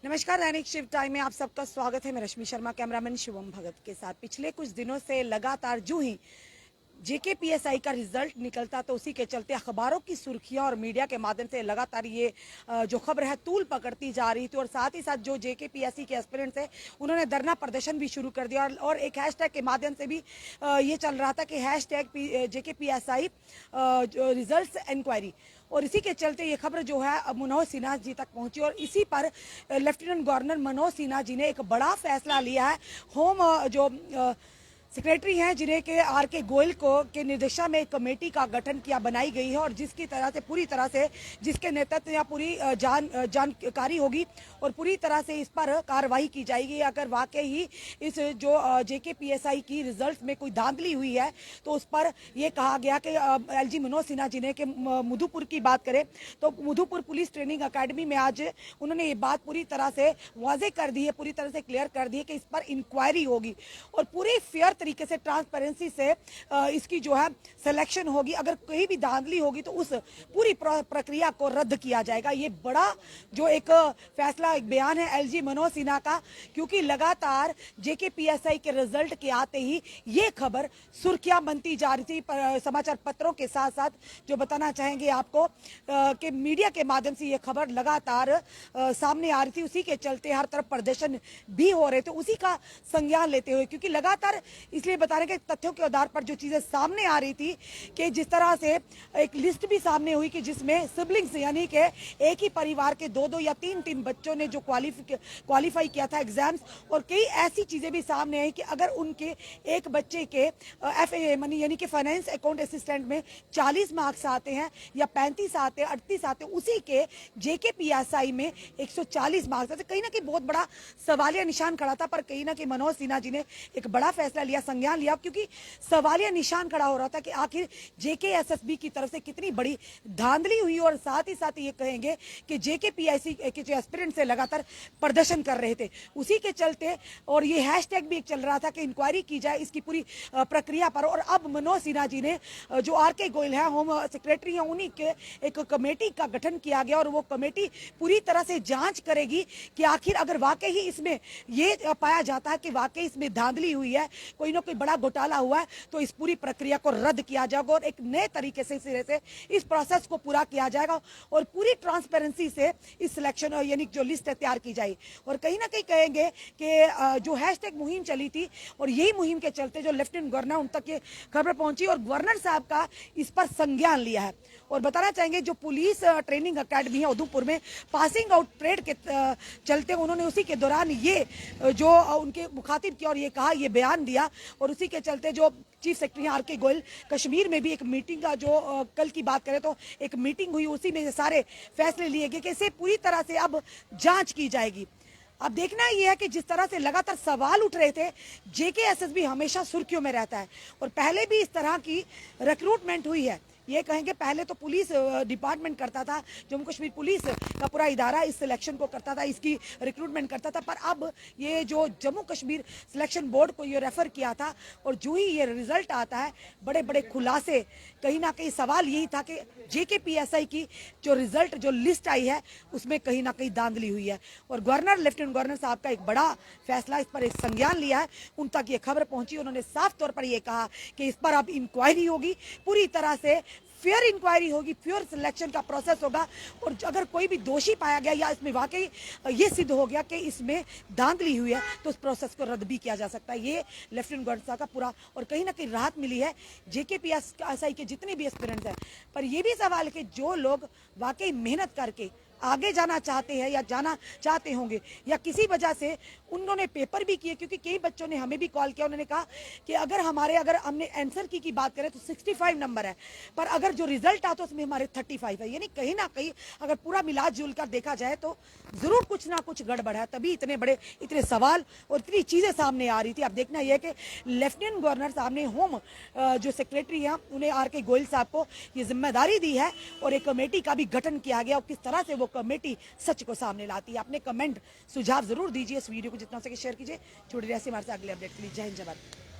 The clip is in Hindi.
नमस्कार, दैनिक शिव टाइम में आप सबका स्वागत है। मैं रश्मि शर्मा कैमरामैन शिवम भगत के साथ। पिछले कुछ दिनों से लगातार जो ही जेकेपीएसआई का रिजल्ट निकलता तो उसी के चलते अखबारों की सुर्खियां और मीडिया के माध्यम से लगातार ये जो खबर है तूल पकड़ती जा रही थी। और साथ ही साथ जो जेकेपीएससी के एस्पिरेंट्स है उन्होंने धरना प्रदर्शन भी शुरू कर दिया और एक हैशटैग के माध्यम से भी ये चल रहा था कि हैशटैग जेकेपीएसआई रिजल्ट इंक्वायरी। और इसी के चलते ये खबर जो है मनोज सिन्हा जी तक पहुंची और इसी पर लेफ्टिनेंट गवर्नर मनोज सिन्हा जी ने एक बड़ा फैसला लिया है। होम जो सेक्रेटरी हैं जिन्हें के आर के गोयल को के निर्देशन में एक कमेटी का गठन किया बनाई गई है और जिसकी तरह से पूरी तरह से जिसके नेतृत्व या पूरी जानकारी होगी और पूरी तरह से इस पर कार्रवाई की जाएगी। अगर वाकई ही इस जो जेकेपीएसआई की रिजल्ट में कोई धांधली हुई है तो उस पर यह कहा गया कि एलजी मनोज सिन्हा जी ने कि मधुपुर की बात करें तो मधुपुर पुलिस ट्रेनिंग अकेडमी में आज उन्होंने ये बात पूरी तरह से वाजे कर दी है, पूरी तरह से क्लियर कर दी है कि इस पर इंक्वायरी होगी और पूरी फेयर तरीके से ट्रांसपेरेंसी से इसकी जो है सिलेक्शन होगी। अगर कहीं भी धांधली होगी तो उस पूरी प्रक्रिया को रद्द किया जाएगा। ये बड़ा जो एक फैसला, एक बयान है एलजी मनोज सिन्हा का, क्योंकि लगातार जेकेपीएसआई के रिजल्ट के आते ही ये खबर सुर्खियां बनती जा रही थी। समाचार पत्रों के साथ साथ जो बताना चाहेंगे आपको कि मीडिया के माध्यम से ये खबर लगातार सामने आ रही थी। उसी के चलते हर तरफ प्रदर्शन भी हो रहे थे, उसी का संज्ञान लेते हुए, क्योंकि लगातार इसलिए बता रहे कि तथ्यों के आधार पर जो चीजें सामने आ रही थी कि जिस तरह से एक लिस्ट भी सामने हुई कि जिसमें सिबलिंग्स यानी कि एक ही परिवार के दो या तीन बच्चों ने जो क्वालिफाई किया था एग्जाम्स, और कई ऐसी चीजें भी सामने आई कि अगर उनके एक बच्चे के एफए मनी यानी कि फाइनेंस अकाउंट असिस्टेंट में 40 मार्क्स आते हैं या 35 आते हैं, 38 आते हैं, उसी के जेकेपीएसआई में 140 मार्क्स आते। कहीं ना कहीं बहुत बड़ा सवालिया निशान खड़ा था, पर कहीं ना कहीं मनोज सिन्हा जी ने एक बड़ा फैसला लिया, संज्ञान लिया, क्योंकि सवालिया निशान खड़ा हो रहा था कि आखिर जेकेएसएसबी की तरफ से कितनी बड़ी धांधली हुई। और साथ ही साथ ये कहेंगे कि जेकेपीएससी के जो एस्पिरेंट से लगातार प्रदर्शन कर रहे थे, उसी के चलते और ये हैशटैग भी एक चल रहा था कि इंक्वायरी की जाए इसकी पूरी प्रक्रिया पर। और अब मनोज सिन्हा जी ने जो आर के गोयल है, होम सेक्रेटरी हैं, उन्हीं के एक कमेटी का गठन किया गया और वो कमेटी पूरी तरह से जांच करेगी कि आखिर अगर वाकई ही इसमें ये पाया जाता है कि वाकई इसमें धांधली हुई है, कोई ना कोई बड़ा घोटाला हुआ है, तो इस पूरी प्रक्रिया को रद्द किया जाएगा और एक नए तरीके से सिरे से इस प्रोसेस को पूरा किया जाएगा और पूरी ट्रांसपेरेंसी से इस सिलेक्शन यानी जो लिस्ट तैयार की जाए। और कहीं ना कहीं कहेंगे कि जो हैशटैग मुहिम चली थी और यही मुहिम के चलते जो लेफ्टिनेंट गवर्नर उन तक ये खबर पहुंची और गवर्नर साहब का इस पर संज्ञान लिया है। और बताना चाहेंगे जो पुलिस ट्रेनिंग अकेडमी है उधमपुर में पासिंग आउट परेड के चलते उन्होंने उसी के दौरान ये जो उनके मुखातिब किया और ये कहा, ये बयान दिया। और उसी के चलते जो चीफ सेक्रेटरी आर के गोयल कश्मीर में भी एक मीटिंग का जो कल की बात करें तो एक मीटिंग हुई, उसी में सारे फैसले लिए गए कि इसे पूरी तरह से अब जांच की जाएगी। अब देखना ये है कि जिस तरह से लगातार सवाल उठ रहे थे, जेकेएसएसबी हमेशा सुर्खियों में रहता है और पहले भी इस तरह की रिक्रूटमेंट हुई है। ये कहेंगे पहले तो पुलिस डिपार्टमेंट करता था, जम्मू कश्मीर पुलिस का पूरा इदारा इस सिलेक्शन को करता था, इसकी रिक्रूटमेंट करता था, पर अब ये जो जम्मू कश्मीर सिलेक्शन बोर्ड को ये रेफर किया था और जो ही ये रिजल्ट आता है बड़े बड़े खुलासे। कहीं ना कहीं सवाल यही था कि जेकेपीएसआई की जो रिजल्ट जो लिस्ट आई है उसमें कहीं ना कहीं धांधली हुई है और गवर्नर लेफ्टिनेंट गवर्नर साहब का एक बड़ा फैसला, इस पर एक संज्ञान लिया है, उन तक ये खबर पहुंची। उन्होंने साफ तौर पर यह कहा कि इस पर अब इंक्वायरी होगी, पूरी तरह से फेयर इंक्वायरी होगी, फेयर सिलेक्शन का प्रोसेस होगा और अगर कोई भी दोषी पाया गया या इसमें वाकई ये सिद्ध हो गया कि इसमें धांधली हुई है तो उस प्रोसेस को रद्द भी किया जा सकता है। ये लेफ्टिनेंट गवर्नर साहब का पूरा और कहीं ना कहीं राहत मिली है जेकेपीएसआई के जितने भी एस्पिरेंट्स हैं। पर यह भी सवाल है कि जो लोग वाकई मेहनत करके आगे जाना चाहते हैं या जाना चाहते होंगे या किसी वजह से उन्होंने पेपर भी किए, क्योंकि कई बच्चों ने हमें भी कॉल किया, उन्होंने कहा कि अगर हमने आंसर की बात करें तो 65 नंबर है, पर अगर जो रिजल्ट आता है उसमें हमारे 35 है। यानी कहीं ना कहीं अगर पूरा मिला जुल कर देखा जाए तो जरूर कुछ ना कुछ गड़बड़ है, तभी इतने सवाल और इतनी चीजें सामने आ रही थी। अब देखना यह है कि लेफ्टिनेंट गवर्नर साहब ने होम जो सेक्रेटरी हैं उन्हें आर के गोयल साहब को ये जिम्मेदारी दी है और एक कमेटी का भी गठन किया गया और किस तरह से वो कमेटी सच को सामने लाती है। अपने कमेंट सुझाव जरूर दीजिए, इस वीडियो को जितना हो सके शेयर कीजिए, जुड़े रहिए हमारे साथ अगले अपडेट के लिए। जय हिंद, जय भारत।